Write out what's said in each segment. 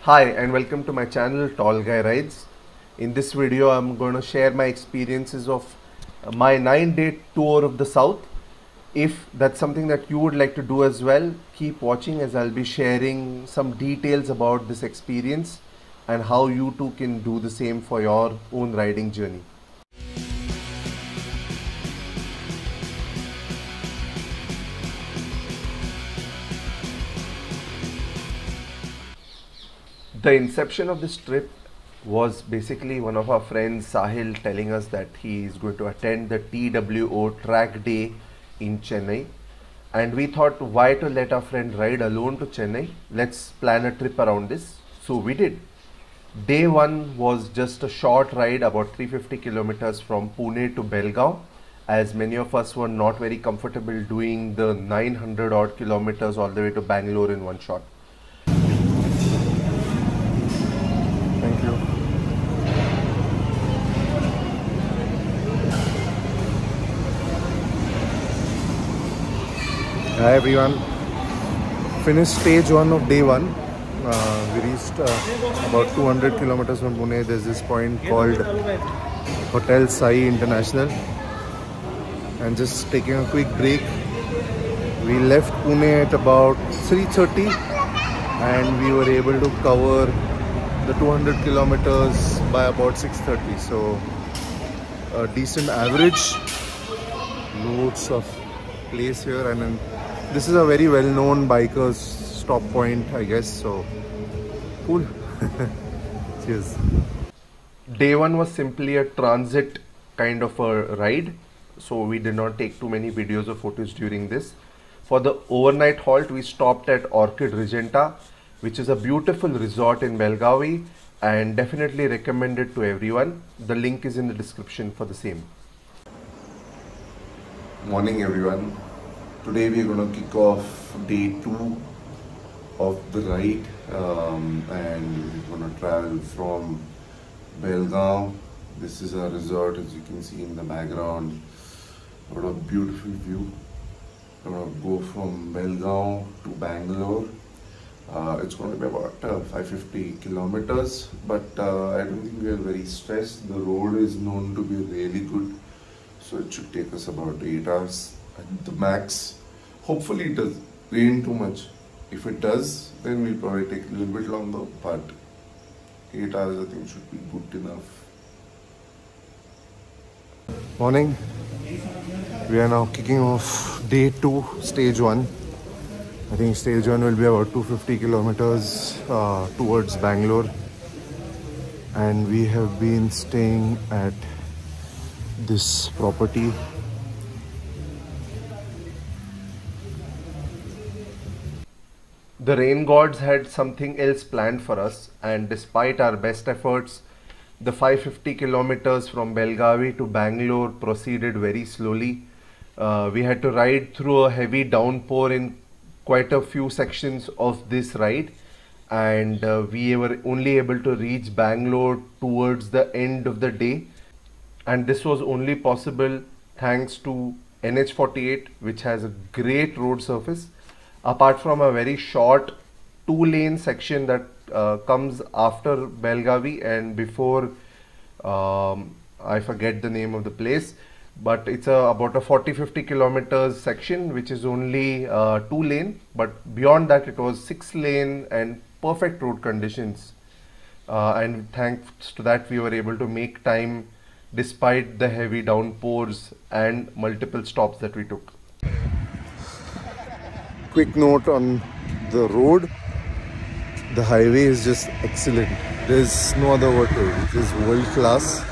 Hi and welcome to my channel TallGuyRides. In this video I'm going to share my experiences of my 9-day tour of the south. If that's something that you would like to do as well, keep watching as I'll be sharing some details about this experience and how you too can do the same for your own riding journey. The inception of this trip was basically one of our friends, Sahil, telling us that he is going to attend the TWO track day in Chennai, and we thought, why to let our friend ride alone to Chennai? Let's plan a trip around this. So we did. Day one was just a short ride, about 350 kilometers from Pune to Belgavi, as many of us were not very comfortable doing the 900 odd kilometers all the way to Bangalore in one shot. Hi everyone, finished stage 1 of day 1. We reached about 200 kilometers from Pune. There's this point called Hotel Sai International, and just taking a quick break. We left Pune at about 3:30 and we were able to cover the 200 kilometers by about 6:30. So a decent average, loads of place here, and then this is a very well-known bikers stop point, I guess, so cool. Cheers. Day one was simply a transit kind of a ride, so we did not take too many videos or photos during this. For the overnight halt, we stopped at Orchid Regenta, which is a beautiful resort in Belgavi, and definitely recommend it to everyone. The link is in the description for the same. Morning everyone. Today we are going to kick off day 2 of the ride, and we're going to travel from Belgavi. This is a resort, as you can see in the background. What a beautiful view. We're going to go from Belgavi to Bangalore. It's going to be about 550 kilometers, but I don't think we are very stressed. The road is known to be really good, so it should take us about 8 hours at the max. Hopefully it doesn't rain too much. If it does, then we'll probably take a little bit longer, but 8 hours I think should be good enough. Morning. We are now kicking off day 2, stage 1. I think stage 1 will be about 250 kilometers towards Bangalore, and we have been staying at this property. The rain gods had something else planned for us, and despite our best efforts, the 550 kilometers from Belgavi to Bangalore proceeded very slowly. We had to ride through a heavy downpour in quite a few sections of this ride, and we were only able to reach Bangalore towards the end of the day. And this was only possible thanks to NH48, which has a great road surface. Apart from a very short 2-lane section that comes after Belgavi and before, I forget the name of the place, but it's about a 40-50 kilometers section which is only 2-lane, but beyond that it was 6-lane and perfect road conditions, and thanks to that we were able to make time despite the heavy downpours and multiple stops that we took. Quick note on the road. The highway is just excellent. There's no other word to it. It is world class.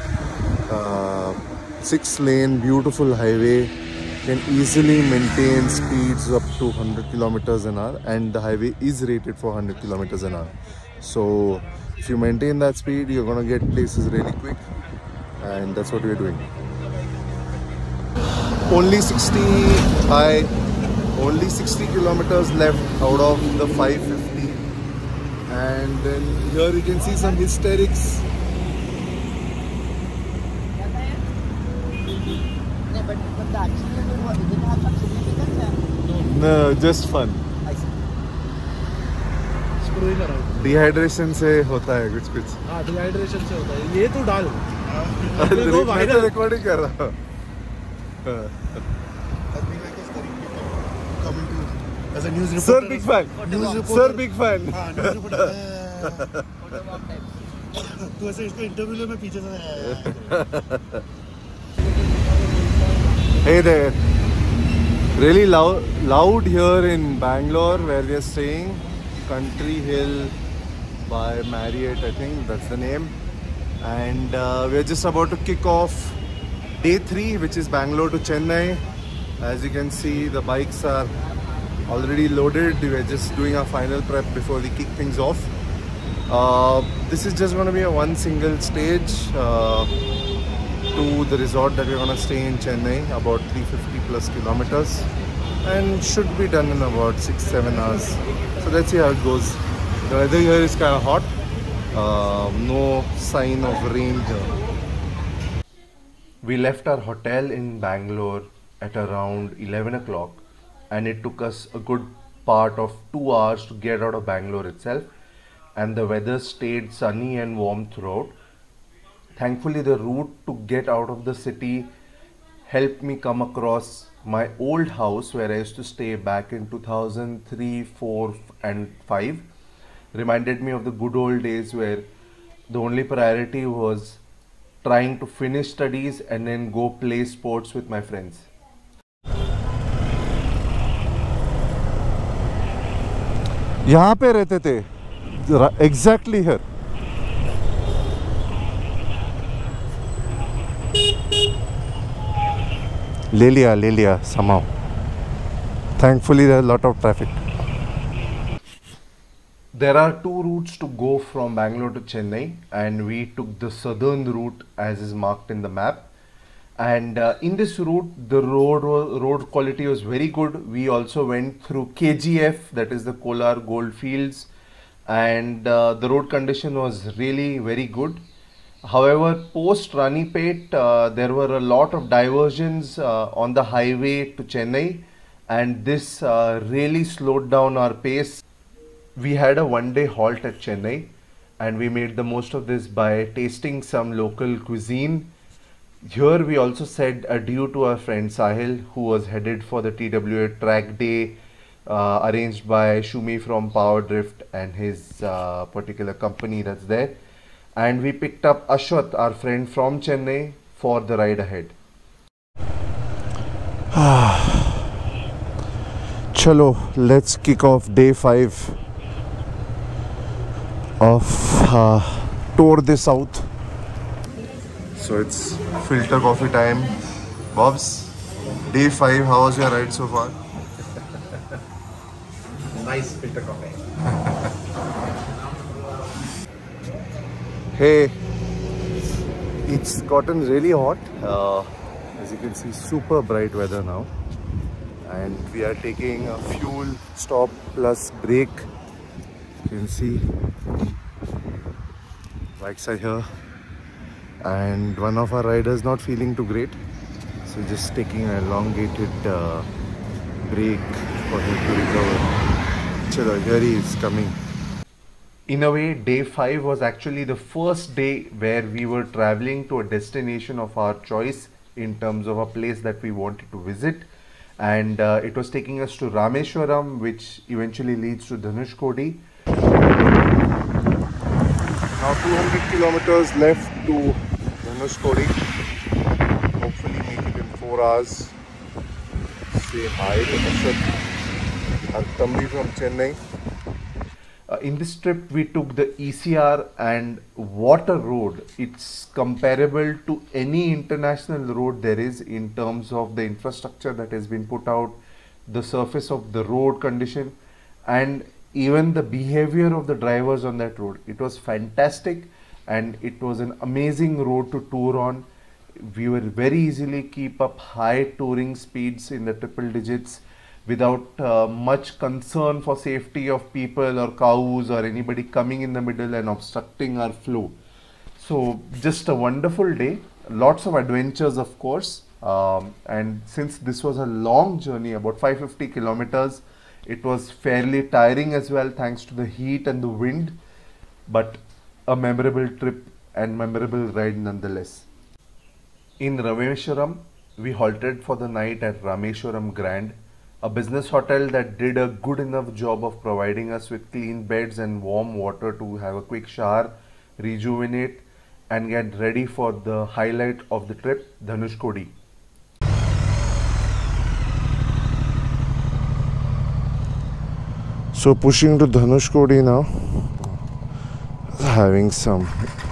6-lane, beautiful highway. Can easily maintain speeds up to 100 kilometers an hour, and the highway is rated for 100 kilometers an hour. So if you maintain that speed, you're gonna get places really quick, and that's what we're doing. Only 60 kilometers left out of the 550, and then here you can see some hysterics. But the accident didn't have some significance? No, just fun. I see. Doing around. Dehydration से होता है कुछ कुछ. हाँ, dehydration से होता है. ये तो डाल. मैं तो रिकॉर्डिंग कर रहा हूँ. As a news reporter. Sir, big fan. News reporter. Sir, big fan. हाँ, news reporter. तो ऐसे इसको इंटरव्यू ले मैं पीछे से. Hey there. Really loud here in Bangalore where we are staying. Country Hill by Marriott, I think that's the name. And we are just about to kick off day 3, which is Bangalore to Chennai. As you can see, the bikes are already loaded. We are just doing our final prep before we kick things off. This is just going to be a one single stage to the resort that we're going to stay in Chennai, about 350 plus kilometers, and should be done in about 6-7 hours. So let's see how it goes. The weather here is kind of hot. No sign of rain here. We left our hotel in Bangalore at around 11 o'clock, and it took us a good part of 2 hours to get out of Bangalore itself, and the weather stayed sunny and warm throughout. Thankfully, the route to get out of the city helped me come across my old house where I used to stay back in 2003, 4 and 5. Reminded me of the good old days where the only priority was trying to finish studies and then go play sports with my friends. यहाँ पे रहते थे, exactly here. ले लिया somehow. Thankfully there is a lot of traffic. There are 2 routes to go from Bangalore to Chennai, and we took the southern route as is marked in the map. And in this route, the road quality was very good. We also went through KGF, that is the Kolar Gold Fields, and the road condition was really very good. However, post Ranipet, there were a lot of diversions on the highway to Chennai, and this really slowed down our pace. We had a one-day halt at Chennai, and we made the most of this by tasting some local cuisine. Here we also said adieu to our friend Sahil, who was headed for the TWA track day arranged by Shumi from Power Drift and his particular company that's there. And we picked up Ashwat, our friend from Chennai, for the ride ahead. Chalo, let's kick off day 5 of Tour de South. So it's filter coffee time. Bobs, day 5, how was your ride so far? Nice filter coffee. Hey, it's gotten really hot. As you can see, super bright weather now. And we are taking a fuel stop plus break. You can see bikes are here, and one of our riders not feeling too great, so just taking an elongated break for him to recover. Chalo, here he is coming. In a way, day 5 was actually the first day where we were traveling to a destination of our choice in terms of a place that we wanted to visit, and it was taking us to Rameswaram, which eventually leads to Dhanuskodi. Now 200 kilometers left to Dhanuskodi. Hopefully make it in 4 hours. Say hi to Ashwat and Tambi from Chennai. In this trip, we took the ECR and water road. It's comparable to any international road there is in terms of the infrastructure that has been put out, the surface of the road condition, and even the behavior of the drivers on that road. It was fantastic, and it was an amazing road to tour on. We will very easily keep up high touring speeds in the triple digits without much concern for safety of people or cows or anybody coming in the middle and obstructing our flow. So just a wonderful day, lots of adventures of course, and since this was a long journey, about 550 kilometers, It was fairly tiring as well thanks to the heat and the wind, but a memorable trip and memorable ride nonetheless. In Rameswaram, we halted for the night at Rameswaram Grand, a business hotel that did a good enough job of providing us with clean beds and warm water to have a quick shower, rejuvenate and get ready for the highlight of the trip, Dhanuskodi. So pushing to Dhanuskodi now, having some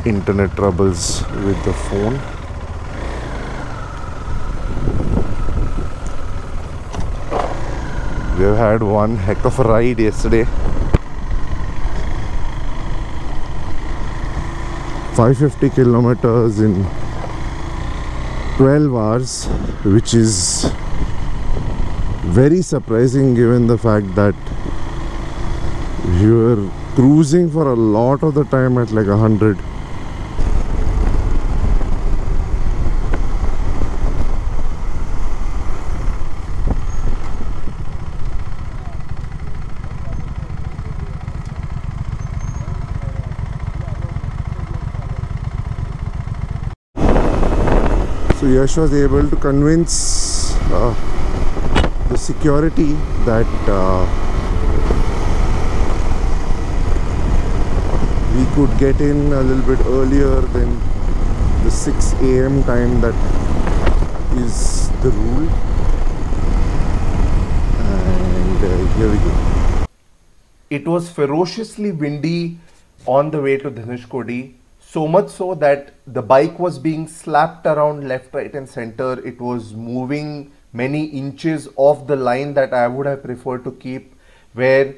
internet troubles with the phone. We've had one heck of a ride yesterday. 550 kilometers in 12 hours, which is very surprising given the fact that we were cruising for a lot of the time at like 100. So Yash was able to convince the security that we could get in a little bit earlier than the 6 AM time that is the rule. And here we go. It was ferociously windy on the way to Dhanuskodi. So much so that the bike was being slapped around left, right and center. It was moving many inches off the line that I would have preferred to keep, where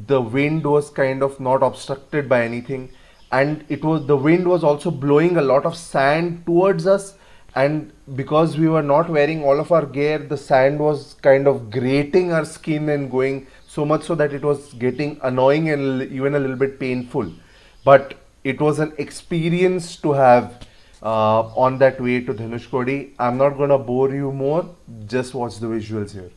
the wind was kind of not obstructed by anything. And the wind was also blowing a lot of sand towards us. And because we were not wearing all of our gear, the sand was kind of grating our skin and going so much so that it was getting annoying and even a little bit painful. But it was an experience to have on that way to Dhanuskodi. I'm not going to bore you more, just watch the visuals here.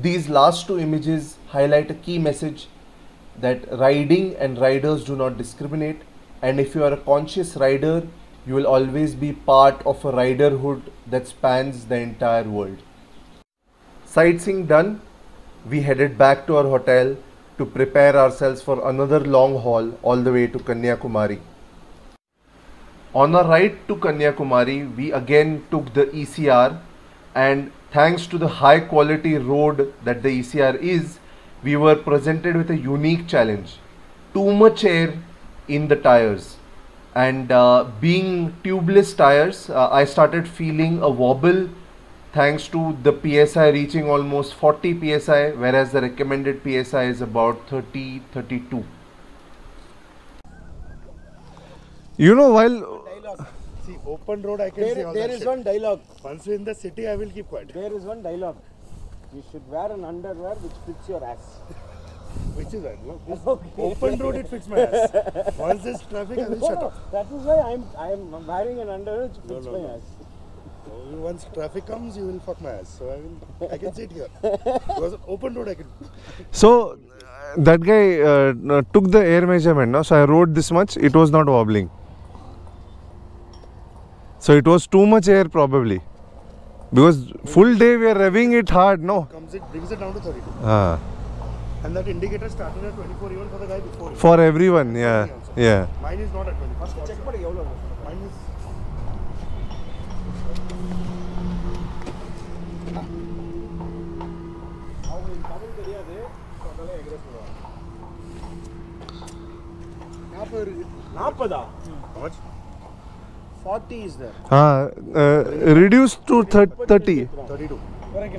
These last two images highlight a key message that riding and riders do not discriminate, and if you are a conscious rider, you will always be part of a riderhood that spans the entire world. Sightseeing done, we headed back to our hotel to prepare ourselves for another long haul all the way to Kanyakumari. On our ride to Kanyakumari, we again took the ECR, and thanks to the high quality road that the ECR is, we were presented with a unique challenge. Too much air in the tires, and being tubeless tires, I started feeling a wobble thanks to the PSI reaching almost 40 PSI, whereas the recommended PSI is about 30-32. You know, while See, open road I can see all There that is shit. one dialogue. Once in the city, I will keep quiet. There is one dialogue. You should wear an underwear which fits your ass. Which is that? No? Okay. Open road, it fits my ass. Once there's traffic, I will shut off. That is why I am wearing an underwear which fits my ass. Once traffic comes, you will fuck my ass. So I can sit here. Because open road, I can. so that guy took the air measurement, no? So I rode this much, it was not wobbling. So it was too much air probably. Because full day we are revving it hard, no? Brings it down to 32. Ah. And that indicator started at 24 even for the guy before. For everyone, yeah. Yeah. Mine is not at 24. First check mine is. How much? 40 is there. Reduced to 30. 32.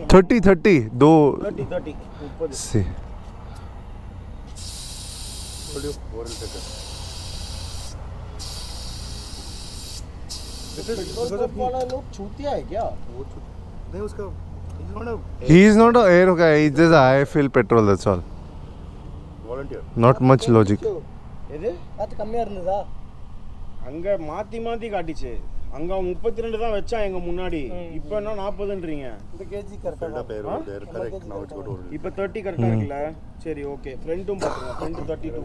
30, though. 30. See. He He is not a is not an air guy, he's just I fill petrol, that's all. volunteer. Not much logic. எது அது கம்மியா இருந்ததா அங்க மாத்தி காட்டிச்சு அங்க 32 தான் வச்சா எங்க முன்னாடி இப்போ என்ன 40ன்றீங்க இந்த கேஜி கரெக்ட்டா correct. Now it's good. இப்போ 30 கரெக்ட்டா இருக்குல சரி ஓகே ஃப்ரண்டும் பாருங்க front 32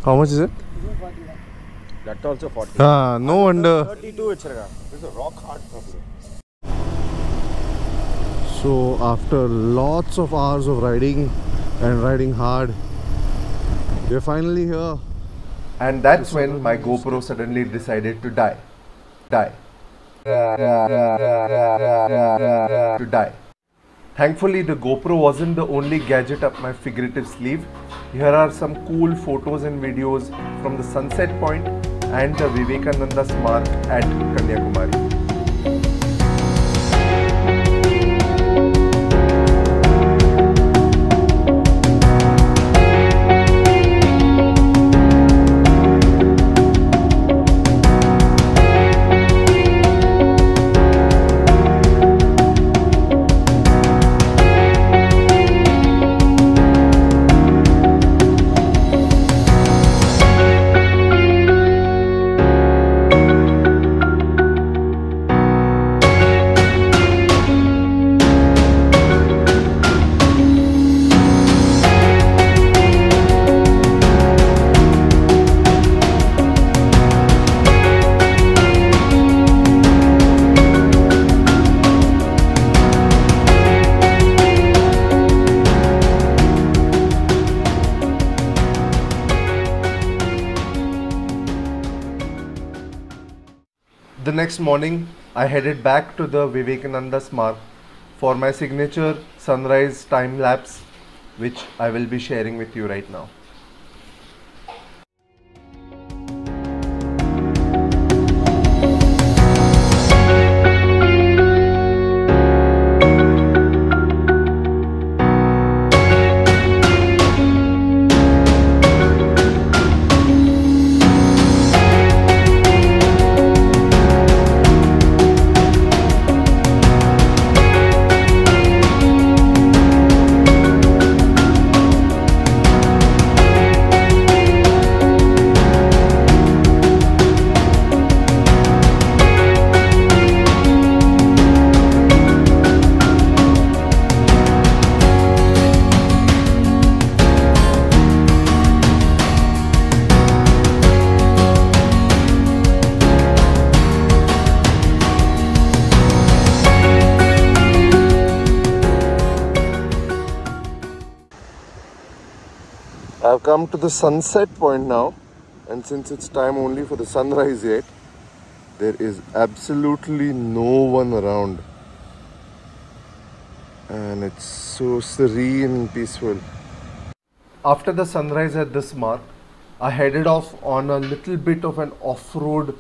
How much is it? That also 40. No wonder. 32 vechirga. It's a rock hard problem. So after lots of hours of riding and riding hard, we're finally here. And that's when my GoPro suddenly decided to die. To die. Thankfully, the GoPro wasn't the only gadget up my figurative sleeve. Here are some cool photos and videos from the sunset point and the Vivekananda Smark at Kanyakumari. The next morning, I headed back to the Vivekananda Smark for my signature sunrise time lapse, which I will be sharing with you right now. I've come to the sunset point now, and since it's time only for the sunrise yet, there is absolutely no one around, and it's so serene and peaceful. After the sunrise at this mark, I headed off on a little bit of an off-road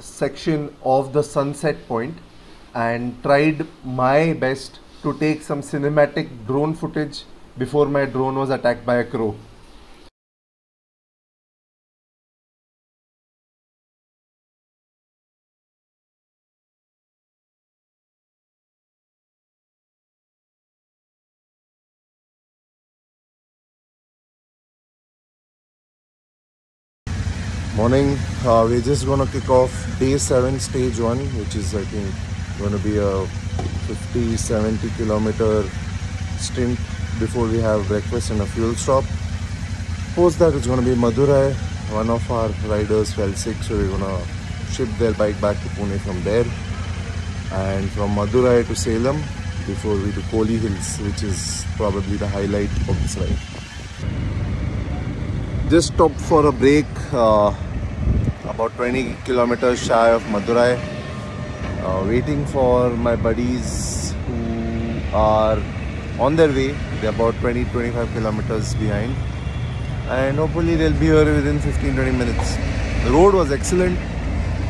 section of the sunset point and tried my best to take some cinematic drone footage before my drone was attacked by a crow. Morning. We're just gonna kick off day 7 stage 1, which is I think gonna be a 50-70 kilometer stint before we have breakfast and a fuel stop. Post that it's gonna be Madurai. One of our riders fell sick, so we're gonna ship their bike back to Pune from there, and from Madurai to Salem before we do Kolli Hills, which is probably the highlight of this ride. Just stopped for a break about 20 kilometers shy of Madurai, waiting for my buddies who are on their way. They're about 20-25 kilometers behind, and hopefully they'll be here within 15-20 minutes. The road was excellent.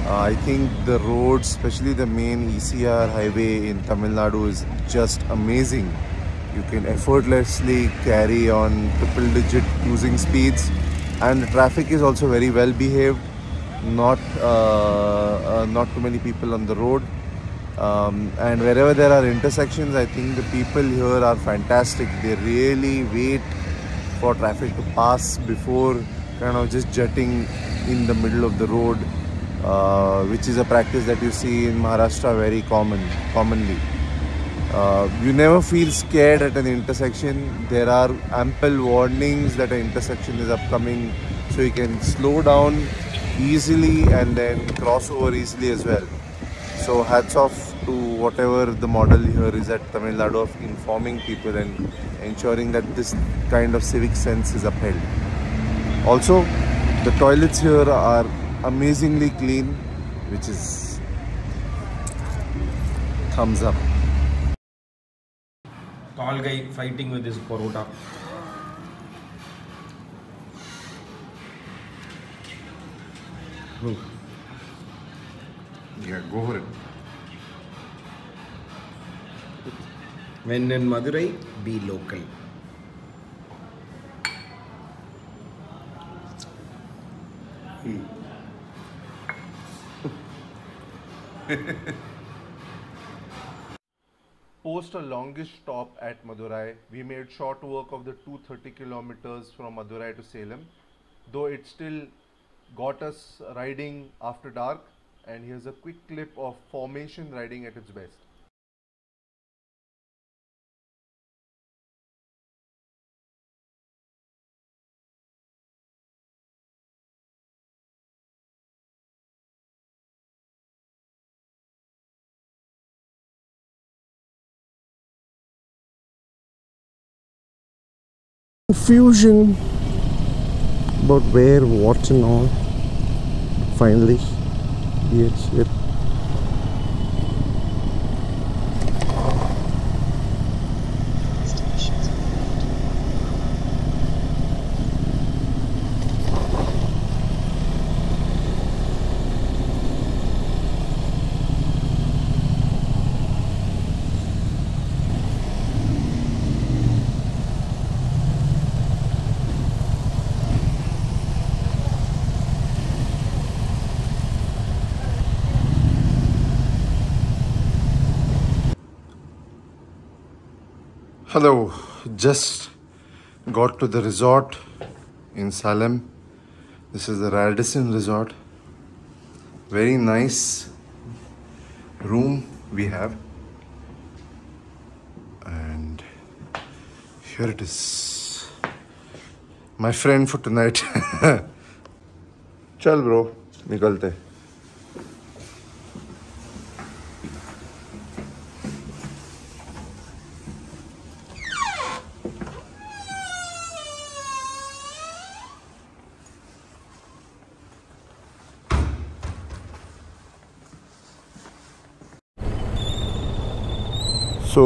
I think the road, especially the main ECR highway in Tamil Nadu, is just amazing. You can effortlessly carry on triple-digit cruising speeds, and the traffic is also very well behaved. Not too many people on the road, and wherever there are intersections, I think the people here are fantastic. They really wait for traffic to pass before kind of just jutting in the middle of the road, which is a practice that you see in Maharashtra very commonly. You never feel scared at an intersection. There are ample warnings that an intersection is upcoming, so you can slow down easily and then cross over easily as well. So hats off to whatever the model here is at Tamil Nadu of informing people and ensuring that this kind of civic sense is upheld. Also, the toilets here are amazingly clean, which is thumbs up. Tall guy fighting with his parota. Yeah, go for it. When in Madurai, be local. Post a longish stop at Madurai, we made short work of the 230 kilometers from Madurai to Salem, though it still got us riding after dark. And here's a quick clip of formation riding at its best. Confusion about where, what and all. Finally, yes, yep. Hello, just got to the resort in Salem. This is the Radisson resort. Very nice room we have, and here it is. My friend for tonight. Chal bro, nikalte. So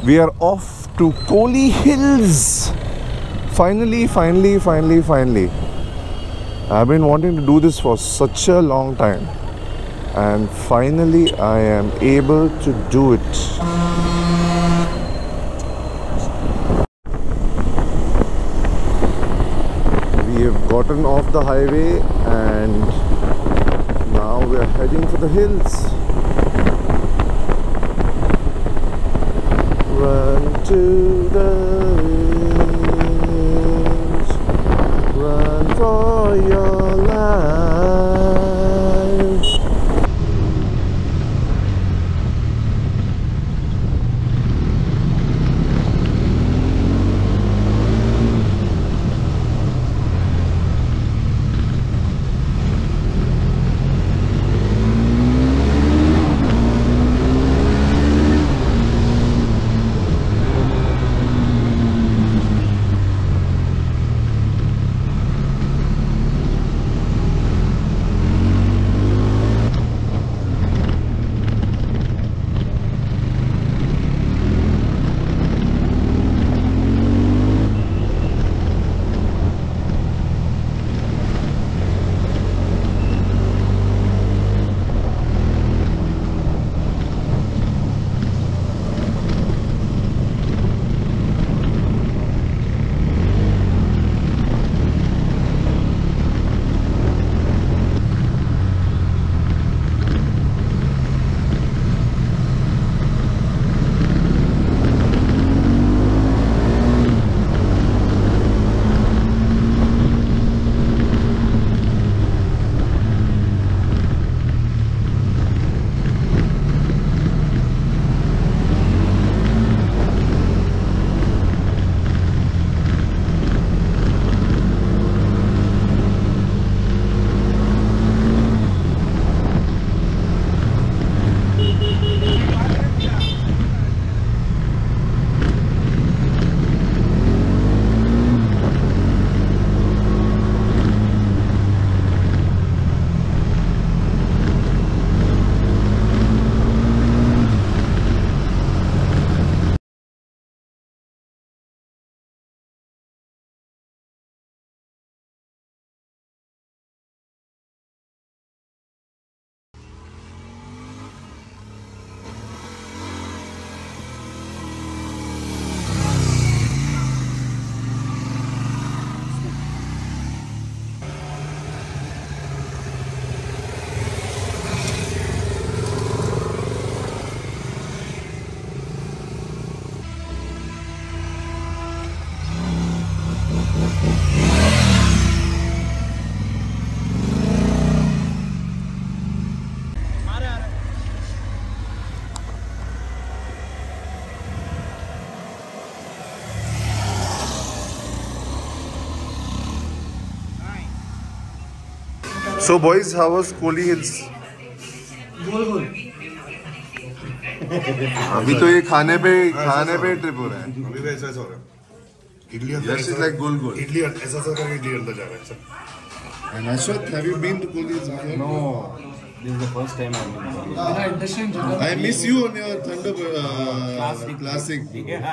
we are off to Kolli Hills. Finally. I've been wanting to do this for such a long time, and finally I am able to do it. We have gotten off the highway and now we are heading for the hills. Run to the hills, run for your life. So boys, how was Kolli Hills? गोल अभी तो ये खाने पे trip हो रहा है. अभी भी ऐसा हो रहा है. इडली Yes, it's like गोल. इडली ऐसा करके इडली अंदर जा रहा है. And Ashwath, have you been to Kolli Hills? No, this is the first time I've been. I miss you on your Thunderbird classic. Yeah.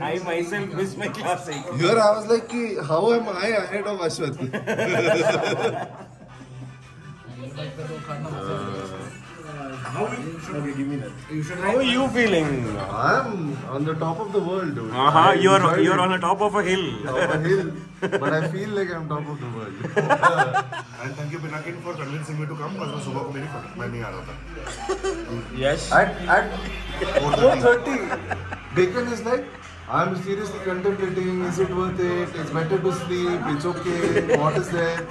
I myself miss my classic. Here I was like, how am I ahead of Ashwath? How are you feeling? I'm on the top of the world, dude. You're on the top of a hill. But I feel like I'm top of the world. And thank you Pinakin for convincing me to come because सुबह को मेरी मैं नहीं आ रहा था. Yes. At 4:30, Bacon is like, I'm seriously contemplating, is it worth it? It's better to sleep, it's okay, what is there?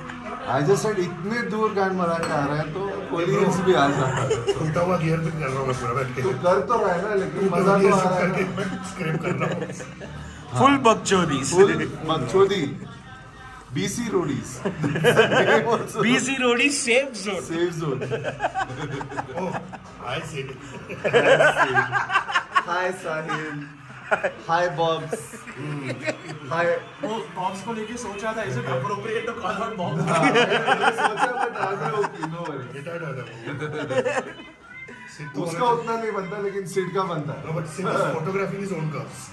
I just said, इतने दूर गान मरा के आ रहा है तो Kolli Hills भी आ जा. उल्टा हुआ गियर पे कर रहा हूँ मैं पूरा बैठ के. तू कर तो रहा है ना, लेकिन मजा तो आ रहा है. मैं स्क्रैप कर रहा हूँ. Full bakchodis. Full bakchodi. BC Roadies. BC Roadies safe zone. Safe zone. Oh, I see. Hi Sahil. Hi Bobs. Hi. वो बॉब्स को लेके सोच रहा था is it appropriate to call out Bobs. सोचा बट आगे ओके नो वरी. उसका उतना नहीं बनता लेकिन सिड का बनता है. But Sid is photographing his own cars.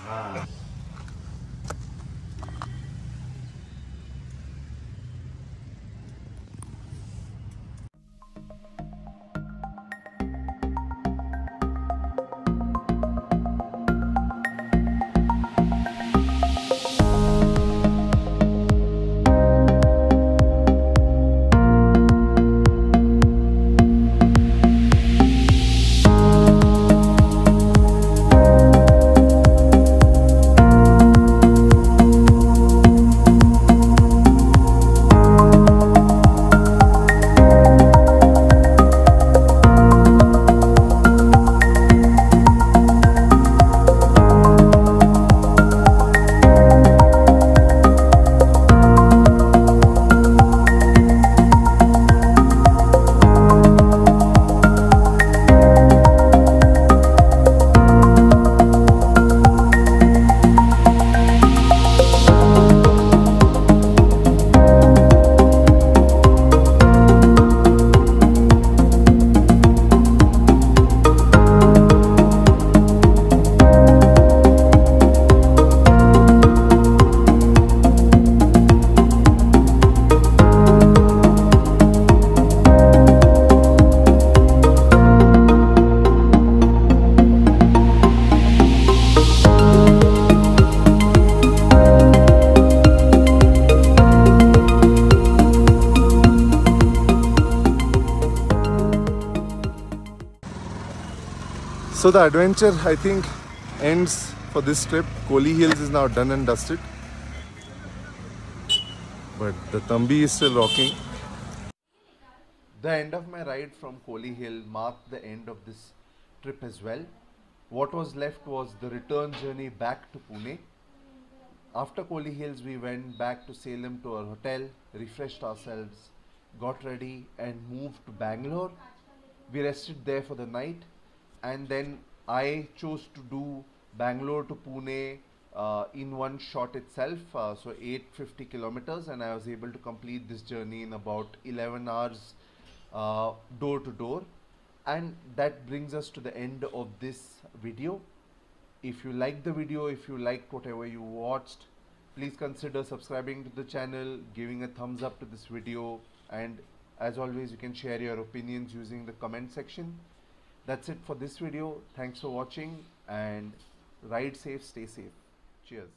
So the adventure, I think, ends for this trip. Kolli Hills is now done and dusted, but the Thambi is still rocking. The end of my ride from Kolli Hill marked the end of this trip as well. What was left was the return journey back to Pune. After Kolli Hills, we went back to Salem to our hotel, refreshed ourselves, got ready and moved to Bangalore. We rested there for the night, and then I chose to do Bangalore to Pune in one shot itself, so 850 kilometers, and I was able to complete this journey in about 11 hours door to door. And that brings us to the end of this video. If you liked the video, if you liked whatever you watched, please consider subscribing to the channel, giving a thumbs up to this video, and as always, you can share your opinions using the comment section. That's it for this video. Thanks for watching, and ride safe, stay safe. Cheers.